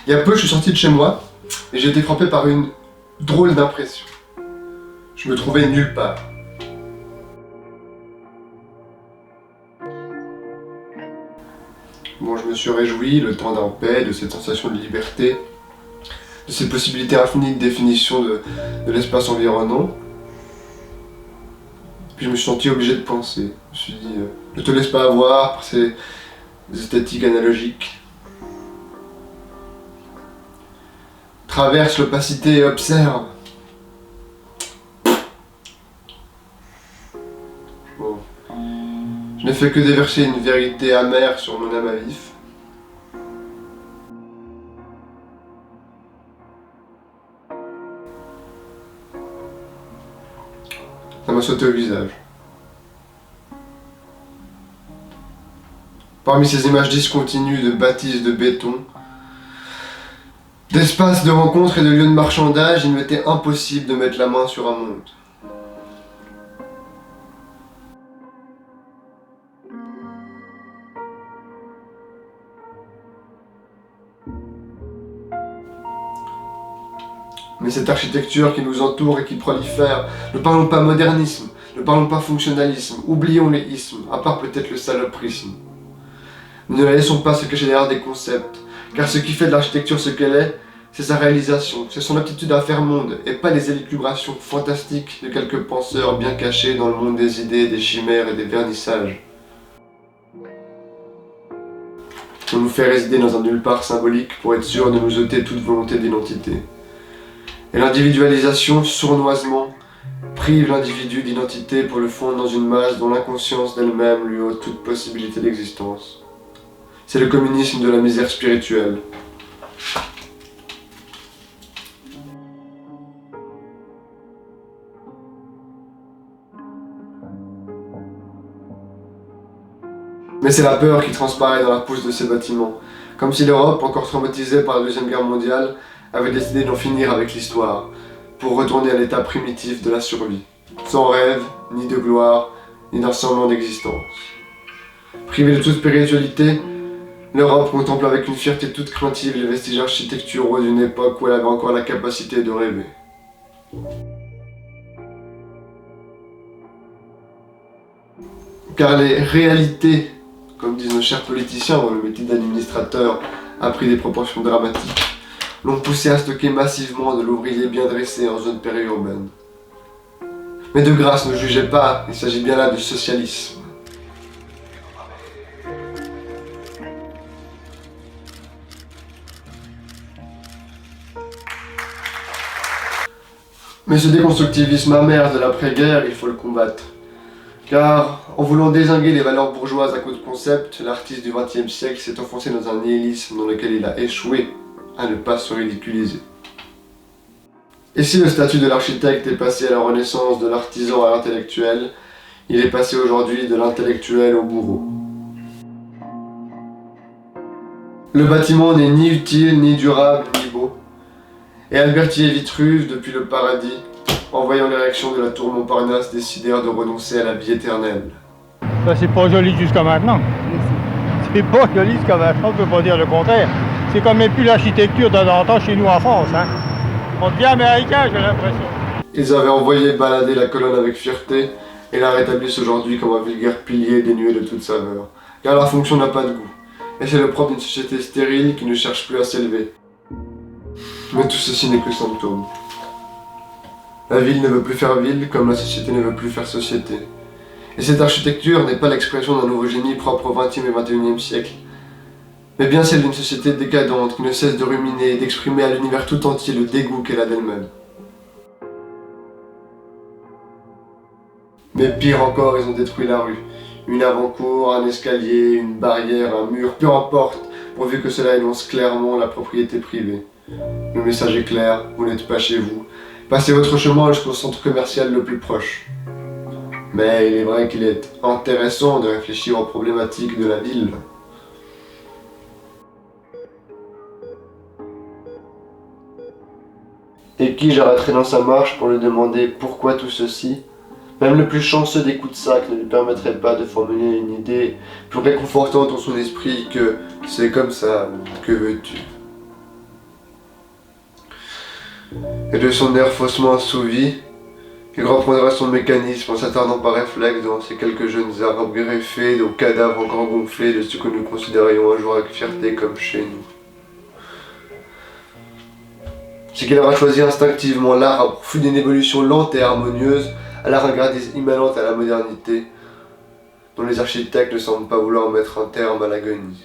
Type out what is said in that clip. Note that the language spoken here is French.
Il y a peu, je suis sorti de chez moi et j'ai été frappé par une drôle d'impression. Je me trouvais nulle part. Bon, je me suis réjoui, le temps d'un paix, de cette sensation de liberté, de ces possibilités infinies de définition de l'espace environnant. Puis je me suis senti obligé de penser. Je me suis dit, ne te laisse pas avoir par ces esthétiques analogiques. Traverse l'opacité et observe. Bon. Je n'ai fait que déverser une vérité amère sur mon âme à vif. Ça m'a sauté au visage. Parmi ces images discontinues de bâtisses de béton, d'espaces de rencontres et de lieux de marchandage, il m'était impossible de mettre la main sur un monde. Mais cette architecture qui nous entoure et qui prolifère, ne parlons pas modernisme, ne parlons pas fonctionnalisme, oublions les ismes, à part peut-être le saloprisme. Ne la laissons pas se cacher derrière des concepts, car ce qui fait de l'architecture ce qu'elle est, c'est sa réalisation, c'est son aptitude à faire monde, et pas les élucubrations fantastiques de quelques penseurs bien cachés dans le monde des idées, des chimères et des vernissages. On nous fait résider dans un nulle part symbolique pour être sûr de nous ôter toute volonté d'identité. Et l'individualisation, sournoisement, prive l'individu d'identité pour le fondre dans une masse dont l'inconscience d'elle-même lui ôte toute possibilité d'existence. C'est le communisme de la misère spirituelle. Mais c'est la peur qui transparaît dans la pousse de ces bâtiments, comme si l'Europe, encore traumatisée par la Deuxième Guerre mondiale, avait décidé d'en finir avec l'histoire, pour retourner à l'état primitif de la survie, sans rêve, ni de gloire, ni d'un semblant d'existence. Privée de toute spiritualité, l'Europe contemple avec une fierté toute craintive les vestiges architecturaux d'une époque où elle avait encore la capacité de rêver. Car les réalités, comme disent nos chers politiciens dont le métier d'administrateur a pris des proportions dramatiques, l'ont poussé à stocker massivement de l'ouvrier bien dressé en zone périurbaine. Mais de grâce, ne jugez pas, il s'agit bien là du socialisme. Mais ce déconstructivisme amer de l'après-guerre, il faut le combattre. Car, en voulant dézinguer les valeurs bourgeoises à coups de concept, l'artiste du XXe siècle s'est enfoncé dans un nihilisme dans lequel il a échoué à ne pas se ridiculiser. Et si le statut de l'architecte est passé à la renaissance de l'artisan à l'intellectuel, il est passé aujourd'hui de l'intellectuel au bourreau. Le bâtiment n'est ni utile, ni durable, ni beau. Et Alberti et Vitruve, depuis le paradis, en voyant les réactions de la tour Montparnasse, décidèrent de renoncer à la vie éternelle. Ben, c'est pas joli jusqu'à maintenant. C'est pas joli jusqu'à maintenant, on ne peut pas dire le contraire. C'est quand même plus l'architecture d'antan chez nous en France. Hein. On devient américain, j'ai l'impression. Ils avaient envoyé balader la colonne avec fierté et la rétablissent aujourd'hui comme un vulgaire pilier dénué de toute saveur. Car la fonction n'a pas de goût. Et c'est le propre d'une société stérile qui ne cherche plus à s'élever. Mais tout ceci n'est que symptôme. La ville ne veut plus faire ville comme la société ne veut plus faire société. Et cette architecture n'est pas l'expression d'un nouveau génie propre au XXe et XXIe siècle, mais bien celle d'une société décadente qui ne cesse de ruminer et d'exprimer à l'univers tout entier le dégoût qu'elle a d'elle-même. Mais pire encore, ils ont détruit la rue. Une avant-cour, un escalier, une barrière, un mur, peu importe, pourvu que cela énonce clairement la propriété privée. Le message est clair, vous n'êtes pas chez vous. Passez votre chemin jusqu'au centre commercial le plus proche. Mais il est vrai qu'il est intéressant de réfléchir aux problématiques de la ville. Et qui j'arrêterai dans sa marche pour lui demander pourquoi tout ceci? Même le plus chanceux des coups de sac ne lui permettrait pas de formuler une idée plus réconfortante dans son esprit que c'est comme ça, que veux-tu? et de son air faussement assouvi, il reprendra son mécanisme en s'attardant par réflexe dans ces quelques jeunes arbres greffés aux cadavres encore gonflés de ce que nous considérions un jour avec fierté comme chez nous. C'est qu'il aura choisi instinctivement l'art à profit d'une évolution lente et harmonieuse, à la ringardise immanente à la modernité, dont les architectes ne semblent pas vouloir mettre un terme à l'agonie.